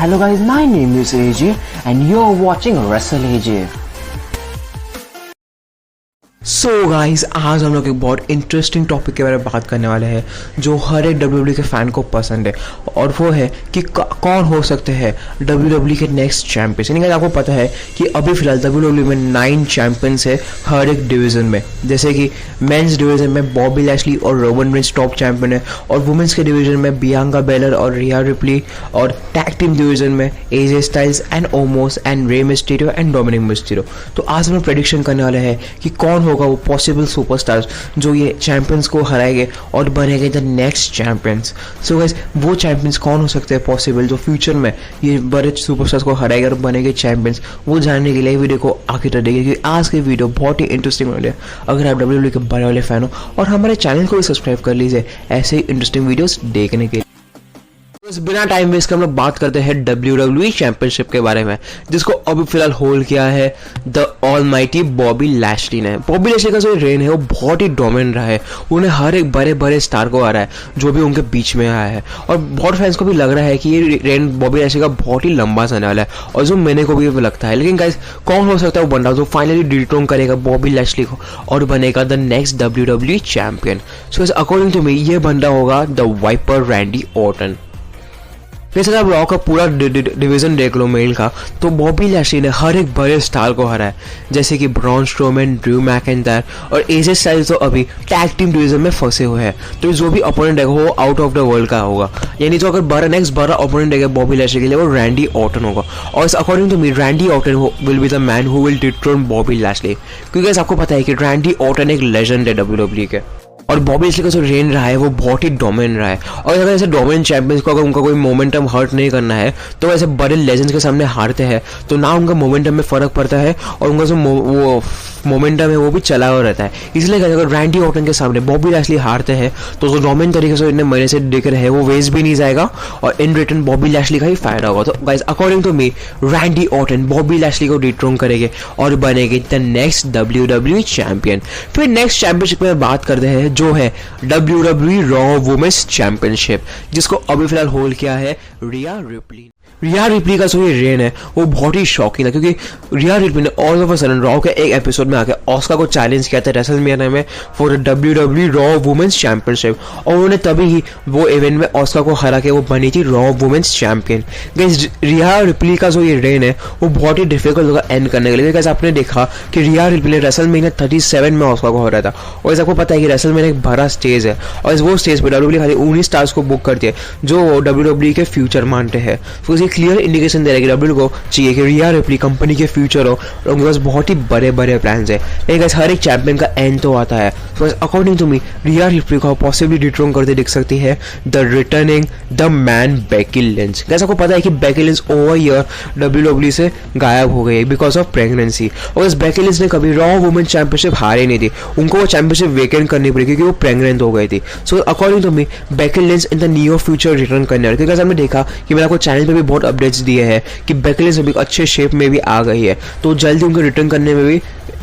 Hello guys, my name is AJ and you're watching Wrestle AJ. So guys आज हम लोग एक बहुत इंटरेस्टिंग टॉपिक के बारे में बात करने वाले हैं जो हर एक WWE के फ़ैन को पसंद है, और वो है कि कौन हो सकते हैं WWE के नेक्स्ट चैंपियंस। यानी कि आपको पता है कि अभी फिलहाल WWE में 9 चैंपियंस है हर एक डिवीज़न में। जैसे कि मेंस डिवीज़न में बॉबी लैशली और रोमन रेंस टॉप चैंपियन है, और वुमेंस के डिवीज़न में बियांका बेलर और रिया रिप्ली, और टैग टीम डिवीज़न में AJ Styles and Omos and Rey Mysterio and Dominik Mysterio. तो आज हम लोग प्रेडिक्शन करने वाले हैं कि कौन होगा वो पॉसिबल सुपरस्टार्स जो ये चैंपियंस को हराएंगे और बनेंगे the next champions. So guys, वो चैंपियंस कौन हो सकते हैं पॉसिबल जो फ्यूचर में ये बड़े सुपरस्टार्स को हराएंगे और बनेंगे चैंपियंस, वो जानने के लिए वीडियो को आगे तक देखिए, क्योंकि आज की वीडियो बहुत ही इंटरेस्टिंग होने है। अगर आप WWE के बड़े वाले फैन हो और हमारे चैनल को भी सब्सक्राइब कर लीजिए ऐसे ही इंटरेस्टिंग वीडियोस देखने के लिए। बिना टाइम वेस्ट के हम लोग बात करते हैं WWE चैंपियनशिप के बारे में, जिसको अभी फिलहाल होल्ड किया है द ऑलमाइटी बॉबी लैशली ने। बॉबी लैशली का जो रेन है वो बहुत ही डोमिनेंट रहा है, उन्हें हर एक बड़े बड़े स्टार को आ रहा है जो भी उनके बीच में आया है, और बहुत फैंस को भी लग रहा है कि ये रेन बॉबी लैशली का बहुत ही लंबा जाने वाला है, और जो मैंने को भी लगता है। लेकिन गाइस, कौन हो सकता है वो बंदा जो फाइनली डिट्रोन करेगा बॉबी लैशली को और बनेगा the next WWE champion. So according to me ये बंदा होगा द वाइपर रैंडी ऑर्टन। वैसे आप रॉ का पूरा डिवीजन देख लो मेल का, तो बॉबी लैशली ने हर एक बड़े स्टार को हराया, जैसे कि ब्रॉन स्ट्रोमैन, ड्रू मैकिंटायर और एजे स्टाइल्स तो अभी टैग टीम डिवीजन में फंसे हुए हैं। तो जो भी ओपोनेंट है वो आउट ऑफ द वर्ल्ड का होगा, यानी जो अगर नेक्स्ट बड़ा ओपोनेंट है बॉबी लैशली के लिए वो रैंडी ऑर्टन होगा। और according to me Randy Orton will be the man who will dethrone Bobby Lashley, क्योंकि आपको पता है कि रैंडी ऑर्टन एक लेजेंड है WWE के, और बॉबी लैशली का जो रेन रहा है वो बहुत ही डोमिनेंट रहा है। और अगर ऐसे डोमिनेंट चैंपियंस को अगर उनका कोई मोमेंटम हर्ट नहीं करना है तो ऐसे बड़े लेजेंड्स के सामने हारते हैं तो ना उनका मोमेंटम में फ़र्क पड़ता है, और उनका जो वो मोमेंटम है वो भी चला हुआ रहता है। इसलिए अगर रैंडी ऑर्टन के सामने बॉबी लैशली हारते हैं तो जो डोमिनेंट तरीके से इतने महीने से दिख रहे हैं वो वेस्ट भी नहीं जाएगा, और इन रिटर्न बॉबी लैशली का ही फायदा होगा। तो guys, according to me Randy Orton Bobby Lashley को डिट्रोन करेंगे और बनेंगे द नेक्स्ट WWE चैंपियन। फिर नेक्स्ट चैंपियनशिप में बात करते हैं जो है WWE रॉ वुमेन्स चैंपियनशिप, जिसको अभी फिलहाल होल्ड किया है रिया रिप्ली। रिया रिप्ली का जो ये रेन है वो बहुत ही शॉकिंग है, क्योंकि रिया रिप्ली ने all of a sudden raw के एक एपिसोड में आकर ऑस्कर को चैलेंज किया था रेसलमेनिया में for WWE Raw women's championship, और उन्होंने तभी ही वो इवेंट में ऑस्कर को हरा के वो बनी थी Raw women's champion. Guys, Rhea Ripley का जो ये रेन है वो बहुत ही डिफिकल्ट होगा एंड करने के लिए। गाइस, आपने देखा कि रिया रिप्ली ने रेसलमेनिया 37 में ऑस्कर को हरा था, और इसे आपको पता है कि रेसलमेनिया एक बड़ा स्टेज है, और इस वो स्टेज पर WWE खाली 19 स्टार्स को बुक करती है जो WWE के फ्यूचर मानते हैं। तो क्लियर इंडिकेशन दे रहा है कि WWE को चाहिए कि रिया रिप्ली कंपनी के फ्यूचर हो, और उनके पास बहुत ही बड़े बड़े प्लान्स है। लेकिन हर एक चैंपियन का एंड तो आता है, तो according to me Rhea Ripley को पॉसिबली डिट्रोन करते दिख सकती है the returning the man Becky Lynch. जैसा आपको पता है कि Becky Lynch over year WWE से गायब हो गई बिकॉज ऑफ प्रेगनेंसी, और इस बेकी लिंच ने कभी रॉ वुमेन चैंपियनशिप हारी नहीं थी, उनको वो चैंपियनशिप वेकेंट करनी पड़ी क्योंकि वो प्रेग्नेंट हो गई थी। So according to me Becky Lynch in the near future return करने वाली, क्योंकि हमने देखा कि मैंने आपको चैनल पे भी बहुत अपडेट्स दिए हैं कि बेकी लिंच अभी अच्छे शेप में भी आ गई है, तो जल्दी उनको रिटर्न करने में भी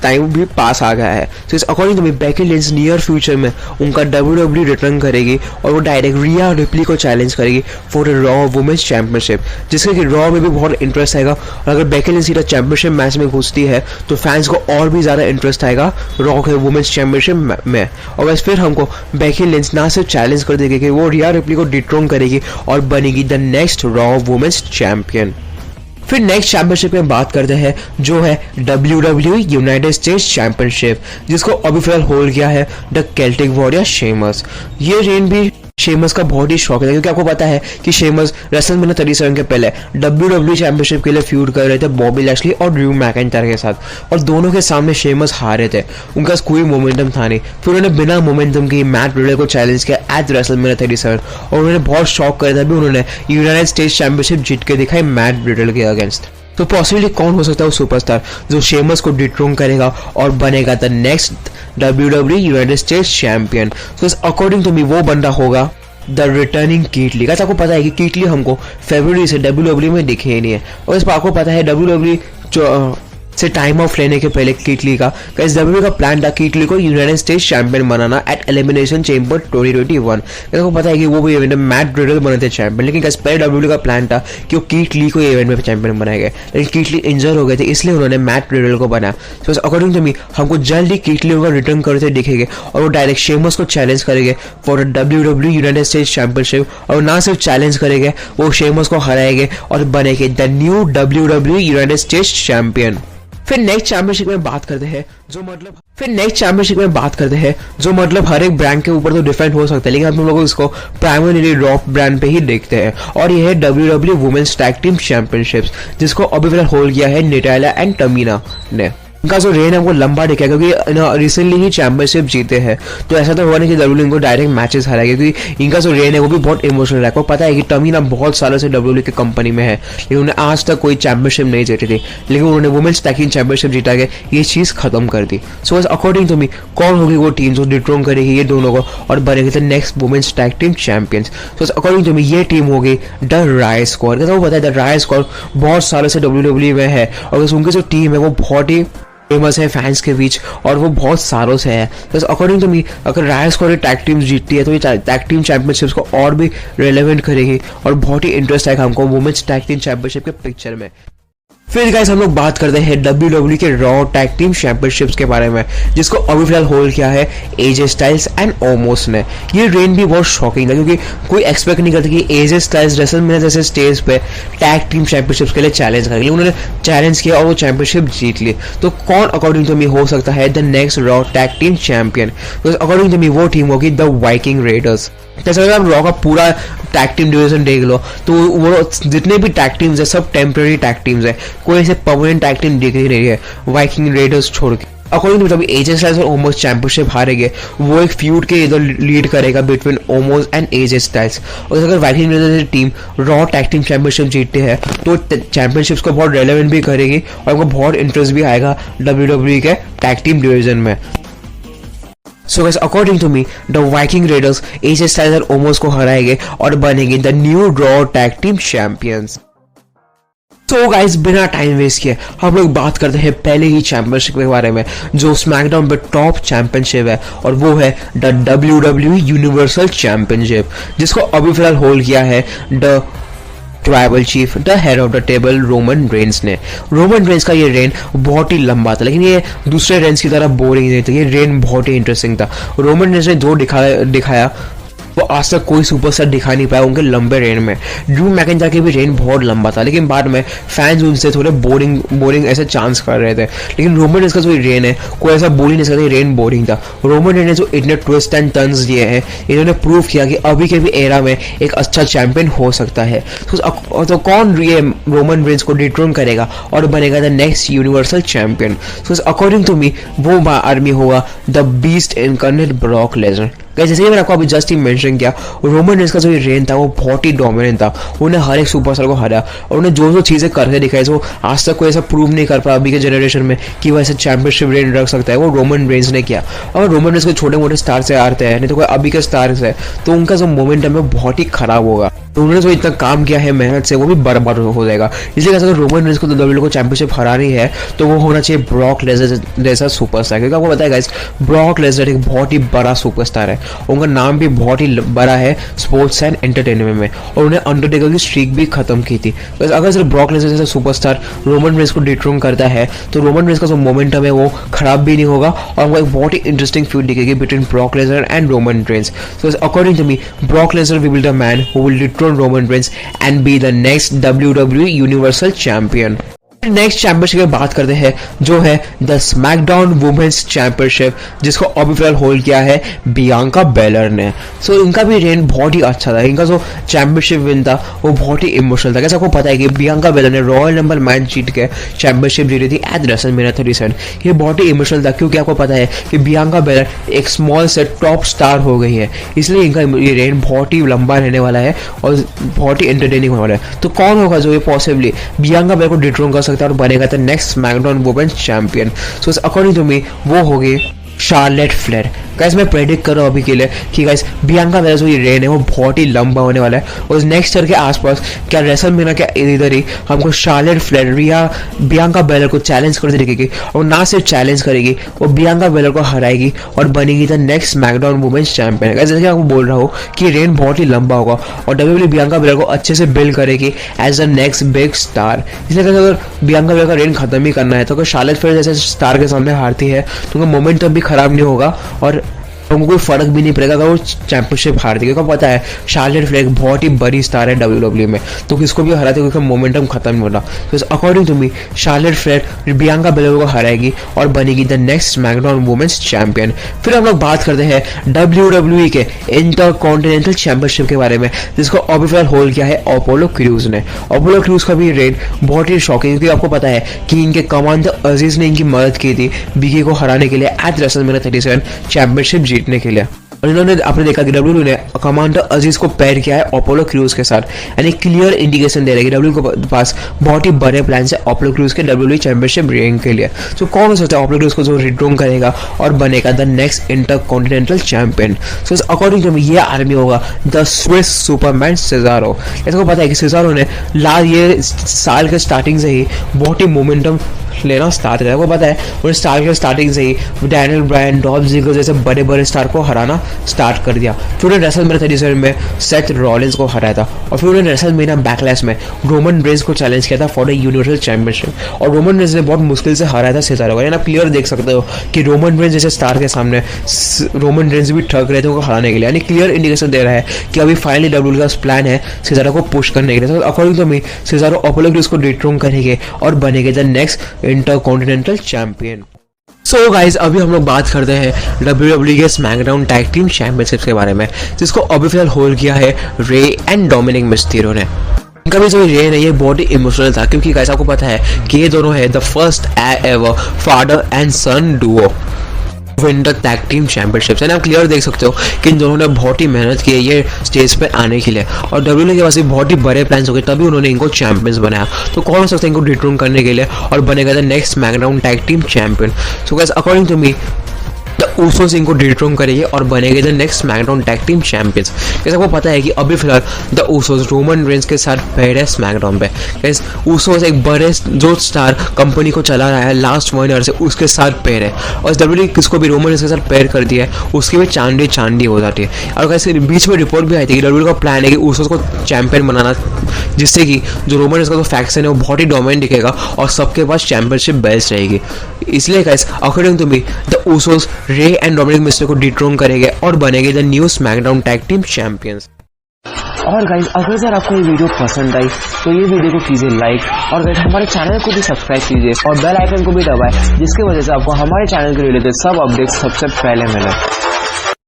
टाइम भी पास आ गया है। तो इस according to me Becky Lynch near future में उनका WWE रिटर्न करेगी, और वो डायरेक्ट रिया रिप्ली को चैलेंज करेगी फॉर रॉ वुमेन्स चैंपियनशिप, जिससे कि रॉ में भी बहुत इंटरेस्ट आएगा। और अगर बेकी लिंच सीधा चैंपियनशिप मैच में घुसती है तो फैंस को और भी ज़्यादा इंटरेस्ट आएगा रॉ के वुमेन्स चैंपियनशिप में, और बस फिर हमको बेकी लिंच ना सिर्फ चैलेंज कर देगी कि वो रिया रिप्ली को डिट्रोन करेगी और बनेगी the next Raw women's champion. फिर नेक्स्ट चैंपियनशिप में बात करते हैं जो है WWE यूनाइटेड स्टेट्स चैंपियनशिप, जिसको अभी फिलहाल होल्ड किया है द केल्टिक वॉरियर शेमस। ये रेन भी शेमस का बहुत ही शौक है, क्योंकि आपको पता है कि शेमस रेसलमेनिया 37 के पहले WWE चैंपियनशिप के लिए फ्यूड कर रहे थे बॉबी लैशली और ड्रू मैकिंटायर के साथ, और दोनों के सामने शेमस हारे थे, उनका कोई मोमेंटम था नहीं। फिर उन्होंने बिना मोमेंटम के मैट रिडल को चैलेंज किया एट रेसलमेनिया 37, और उन्होंने बहुत शौक करे थे, उन्होंने यूनाइटेड स्टेट्स चैंपियनशिप जीत के दिखाई मैट रिडल के अगेंस्ट। तो पॉसिबली कौन हो सकता है वो सुपरस्टार जो शेमस को डिट्रोन करेगा और बनेगा the next WWE United States champion. तो अकॉर्डिंग टू मी वो बंदा होगा द रिटर्निंग कीट ली। आपको पता है कि कीट ली हमको फरवरी से WWE में दिखे ही नहीं है, और इस पर आपको पता है WWE जो से टाइम ऑफ लेने के पहले किट ली का डब्ल्यूडब्ल्यू का प्लान था किट ली को यूनाइटेड स्टेट्स चैंपियन बनाना एट एलिमिनेशन चेंबर 2021। को पता है कि वो भी इवेंट में मैट रिडल बने थे चैंपियन, लेकिन पहले डब्ल्यूडब्ल्यू का प्लान था कि वो किट ली को इवेंट में चैंपियन बनाएंगे, लेकिन किट ली इंजर हो गए थे इसलिए उन्होंने मैट रिडल को बनाया। सो अकॉर्डिंग टू मी हमको जल्द ही किट ली का रिटर्न करते दिखेंगे और वो डायरेक्ट शेमस को चैलेंज करेंगे for WWE United States championship, और ना सिर्फ चैलेंज करेंगे वो शेमस को हराएंगे और बनेंगे the new WWE United States champion. फिर नेक्स्ट चैंपियनशिप में बात करते हैं जो मतलब हर एक ब्रांड के ऊपर तो डिफरेंट हो सकता है, लेकिन हम लोग इसको प्राइमरीली रॉ ब्रांड पे ही देखते हैं, और ये है WWE women's tag team championships जिसको अभी फिलहाल होल्ड किया है नटालिया एंड तमीना ने। इनका जो रेन है वो लंबा दिखा क्योंकि रिसेंटली ही चैंपियनशिप जीते हैं, तो ऐसा तो हुआ नहीं कि डब्ल्यूडब्ल्यू इनको डायरेक्ट मैचेस हराएगा, क्योंकि इनका जो रेन है वो भी बहुत इमोशनल है। आपको पता है कि तमीना बहुत सालों से डब्ल्यूडब्ल्यू की कंपनी में है, लेकिन उन्हें आज तक कोई चैंपियनशिप नहीं जीती थी, लेकिन उन्होंने वुमेन्स टैग टीम चैंपियनशिप जीता के ये चीज़ खत्म कर दी। सो अकॉर्डिंग टू मी कौन होगी वो टीम जो डिट्रोन करेगी ये दोनों को और बनेगी the next women's tag team champions. So according to me ये टीम होगी द राय स्क्वाड। कैसा वो पता है द राय स्क्वाड बहुत सालों से डब्ल्यूडब्ल्यू में है और उनकी जो टीम है वो बहुत ही फेमस है फैंस के बीच और वो बहुत सालों से है। तो अकॉर्डिंग टू मी अगर राय स्क्वाड टैग टीम जीतती है तो ये टैग टीम चैंपियनशिप्स को और भी रेलेवेंट करेगी और बहुत ही इंटरेस्ट आएगा हमको वुमेन्स टैग टीम चैंपियनशिप के पिक्चर में। फिर गाइस हम लोग बात करते हैं डब्ल्यूडब्ल्यू के रॉ टैग टीम चैंपियनशिप्स के बारे में जिसको अभी फिलहाल होल्ड किया है एजे स्टाइल्स एंड ओमोस ने। ये रेन भी बहुत शॉकिंग था क्योंकि कोई एक्सपेक्ट नहीं करता कि एजे स्टाइल्स रेसलमेनिया जैसे स्टेज पे टैग टीम चैंपियनशिप्स के लिए चैलेंज करेंगे, उन्होंने चैलेंज किया और वो चैंपियनशिप जीत ली। तो कौन अकॉर्डिंग टू मी हो सकता है the next Raw tag team champion? According to me वो टीम होगी द वाइकिंग रेडर्स। जैसे अगर आप रॉ का पूरा टैग टीम डिवीजन देख लो तो वो जितने भी टैग टीम्स है सब टेम्पररी टैग टीम्स है, कोई ऐसे परमानेंट टैग टीम दिख ही नहीं है वाइकिंग रेडर्स छोड़ के। अकॉर्डिंग टू एजे स्टाइल्स और ओमोस चैंपियनशिप हारेंगे, वो एक फ्यूड के इधर लीड करेगा between Omos and AJ Styles. और अगर Viking readers team raw tag team championship जीतते हैं तो चैंपियनशिप्स को बहुत रेलेवेंट भी करेगी और उनको बहुत इंटरेस्ट भी आएगा डब्ल्यूडब्ल्यू के टैग टीम डिवीजन में। So guys, according to me, the Viking Raiders, AJ Styles और ओमोस को हराएंगे और बनेंगे the new raw tag team champions. तो गाइस बिना टाइम वेस्ट किए हम लोग बात करते हैं पहले ही चैंपियनशिप के बारे में जो स्मैकडाउन पे टॉप चैंपियनशिप है और वो है द डब्ल्यूडब्ल्यू यूनिवर्सल चैंपियनशिप जिसको अभी फिलहाल होल्ड किया है the tribal chief the head of the table Roman Reigns ने। रोमन रेंस का ये रेन बहुत ही लंबा था लेकिन ये दूसरे रेंस की तरह बोरिंग नहीं था, ये रेन बहुत ही इंटरेस्टिंग था। रोमन रेंस ने जो दिखाया वो आज तक कोई सुपरस्टार दिखा नहीं पाया उनके लंबे रेन में। ड्रू मैकिंटायर के भी रेन बहुत लंबा था लेकिन बाद में फैंस उनसे थोड़े बोरिंग ऐसे चांस कर रहे थे, लेकिन रोमन रेंस का जो रेन है कोई ऐसा बोल ही नहीं सकता रेन बोरिंग था। रोमन रेन ने जो इतने ट्विस्ट एंड टर्न्स दिए हैं इन्होंने प्रूव किया कि अभी के भी एरा में एक अच्छा चैंपियन हो सकता है। तो कौन ये रोमन रेंस को डिट्रोन करेगा और बनेगा the next universal champion? So according to me वो आर्मी होगा the beast incarnate Brock Lesnar. जैसे मैंने आपको अभी जस्ट ही मेंशन किया रोमन रेंस का जो रेन था वो बहुत ही डोमिनेंट था, उन्हें हर एक सुपरस्टार को हराया और उन्हें जो चीज़ें करके दिखाई वो आज तक कोई ऐसा प्रूव नहीं कर पाया अभी के जनरेशन में कि वो ऐसे चैंपियनशिप रेन रख सकता है, वो रोमन रेंस ने किया। और रोमन रेंस को छोटे मोटे स्टार से आते हैं नहीं तो कोई अभी के स्टार्स है तो उनका जो मोमेंटम है बहुत ही खराब होगा। तो उन्होंने जो इतना काम किया है मेहनत से वो भी बर्बाद हो जाएगा। इसलिए अगर रोमन रेंस को डब्ल्यूडब्ल्यू को चैंपियनशिप हरानी है तो वो होना चाहिए ब्रॉक लेसनर जैसा सुपरस्टार, क्योंकि आपको पता है गाइस ब्रॉक लेसनर एक बहुत ही बड़ा सुपरस्टार है, उनका नाम भी बहुत ही बड़ा है स्पोर्ट्स एंड एंटरटेनमेंट में और उन्हें अंडरटेकर की स्ट्रीक भी खत्म की थी। तो अगर सिर्फ ब्रॉक लेसनर जैसा सुपरस्टार रोमन रेंस को डिट्रोन करता है तो रोमन रेंस का जो मोमेंटम है वो खराब भी नहीं होगा और हमको एक बहुत ही इंटरेस्टिंग फीड दिखेगी between Brock Lesnar and Roman Reigns. So according to me Brock Lesnar will be the man who will dethrone Roman Reigns and be the next WWE Universal Champion। Next championship की बात करते हैं जो है the SmackDown women's championship जिसको अभी फिलहाल hold किया है बियांका बेलर ने। सो इनका भी रेन बहुत ही अच्छा था, इनका जो चैंपियनशिप विन था वो बहुत ही इमोशनल था। कैसे आपको पता है कि बियांका बेलर ने रॉयल नंबर मैच जीत के चैंपियनशिप जीती थी एट रेसलमेनिया 37। ये बहुत ही इमोशनल था क्योंकि आपको पता है कि बियांका बेलर एक स्मॉल से टॉप स्टार हो गई है, इसलिए इनका ये रेन बहुत ही लंबा रहने वाला है और बहुत ही एंटरटेनिंग होने वाला है। तो कौन होगा जो ये पॉसिबली बियांका बेलर को डिट्रोन कर सकता है और बनेगा the next SmackDown women's champion? So according to me वो होगी शार्लेट फ्लेयर। गाइस मैं प्रेडिक्ट कर रहा हूँ अभी के लिए कि गाइस बियांका बेलर जो ये रेन है वो बहुत ही लंबा होने वाला है, और नेक्स्ट ईयर के आसपास क्या रेसलमेनिया क्या इधर ही हमको शार्लेट फ्लेयर या बियांका बेलर को चैलेंज करते दिखेगी, और ना सिर्फ चैलेंज करेगी, वो बियांका बेलर को हराएगी और बनेगी the next SmackDown women's champion. जैसे कि आपको बोल रहा हूँ कि रेन बहुत ही लंबा होगा और डब्ल्यूडब्ल्यू बियांका बेलर को अच्छे से बिल्ड करेगी as the next big star. इसलिए अगर बियांका बेलर का रेन खत्म ही करना है तो अगर शार्लेट फ्लेयर जैसे स्टार के सामने हारती है तो उनका मोमेंटम भी खराब नहीं होगा और उनको कोई फर्क भी नहीं पड़ेगा अगर वो चैंपियनशिप हारती है, क्योंकि पता है शार्लेट फ्लेयर बहुत ही बड़ी स्टार है डब्ल्यूडब्ल्यू में, तो किसको भी हराते क्योंकि मोमेंटम खत्म नहीं होता। तो according to me Charlotte Flair Bianca Belair को हराएगी और बनेगी the next SmackDown women's champion. फिर हम लोग बात करते हैं डब्ल्यूडब्ल्यू के इंटरकॉन्टिनेंटल चैंपियनशिप के बारे में, जिसको अभी फिलहाल होल्ड किया है अपोलो क्रूज ने। अपोलो क्रूज का भी रेन बहुत ही शॉकिंग, क्योंकि आपको पता है कि इनके कमांडर अजीज ने इनकी मदद की थी बीके को हराने के लिए एट रेसलमेनिया 37 चैंपियनशिप जीतने के लिए, और इन्होंने आपने देखा कि डब्ल्यूडब्ल्यू ने कमांडर अजीज को पेयर किया है अपोलो क्रूज के साथ, यानी क्लियर इंडिकेशन दे रहे हैं कि डब्ल्यूडब्ल्यू के पास बहुत ही बड़े प्लान है अपोलो क्रूज के डब्ल्यूडब्ल्यू चैंपियनशिप रेंग के लिए। तो कौन हो सकता है अपोलो क्रूज को जो रिड्रोन करेगा और बनेगा the next intercontinental champion. So according to me ये आर्मी होगा द स्विस सुपरमैन सेजारो। ऐसा को पता है कि सेजारो ने ये साल के स्टार्टिंग से ही बहुत ही मोमेंटम लेना स्टार्ट किया। वो पता है उन्हें स्टार के स्टार्टिंग से ही डैनियल ब्रायन, डॉल्फ जिगलर जैसे बड़े बड़े स्टार को हराना स्टार्ट कर दिया। फिर उन्हें रेसलमेनिया 37 में सेथ रॉलिंस को हराया था, और फिर उन्हें रेसलमेनिया बैकलैश में रोमन रेंस को चैलेंज किया था फॉर द यूनिवर्सल चैंपियनशिप, और रोमन रेंस ने बहुत मुश्किल से हराया था सेजारो को। आप क्लियर देख सकते हो कि रोमन रेंस जैसे स्टार के सामने रोमन रेंस भी ठग रहे थे उनको हराने के लिए, यानी क्लियर इंडिकेशन दे रहा है कि अभी फाइनली डब्ल्यूडब्ल्यू का प्लान है सेजारो को पुश करने के लिए। तो according to me Cesaro Apollo Crews को डिट्रोन करेंगे और बनेंगे the next intercontinental champion. So guys अभी हम लोग बात करते हैं डब्ल्यूडब्ल्यू के स्मैकडाउन टैग टीम चैंपियनशिप के बारे में, जिसको अभी फिलहाल होल्ड किया है रे एंड डोमिनिक मिस्टीरियो ने। इनका भी जो रेन है ये बहुत ही इमोशनल था, क्योंकि गाइस आपको पता है कि ये दोनों है the first ever father and son duo winter tag team championship. आप क्लियर देख सकते हो कि इन दोनों ने बहुत ही मेहनत की है ये स्टेज पे आने के लिए, और डब्ल्यूडब्ल्यू के पास भी बहुत ही बड़े प्लान्स हो गए, तभी उन्होंने इनको चैंपियंस बनाया। तो कौन हो सकता है इनको डिट्रोन करने के लिए और बनेगा the next SmackDown tag team champion. So guys according to me the Usos इनको डिट्रोन करेंगे और बनेंगे the next SmackDown tag team champions. जैसे आपको पता है कि अभी फिलहाल द ऊसोस रोमन रेंस के साथ पेयर है स्मैकडाउन पे। गाइस ऊसोस एक बड़े जो स्टार कंपनी को चला रहा है लास्ट 1 ईयर से, उसके साथ पेयर है, और डब्ल्यूडब्ल्यू किसको भी रोमन रेंस के साथ पेयर कर दिया है उसकी भी चांदी हो जाती है। और गाइस बीच में रिपोर्ट भी आई थी कि डब्ल्यूडब्ल्यू का प्लान है कि ऊसोस को चैंपियन बनाना, जिससे कि जो रोमन रेंस का जो फैक्शन है वो बहुत ही डोमिनेंट दिखेगा और सबके पास चैंपियनशिप बेल्ट रहेगी। इसलिए guys according to me the Usos Rey and Dominik Mysterio को डिट्रोन करेंगे और बनेंगे the new SmackDown tag team champions. और गाइज अगर सर आपको ये वीडियो पसंद आई तो ये वीडियो को कीजिए लाइक, और गाइज हमारे चैनल को भी सब्सक्राइब कीजिए और बेल आइकन को भी दबाएं, जिसकी वजह से आपको हमारे चैनल के रिलेटेड सब अपडेट्स सबसे पहले मिले।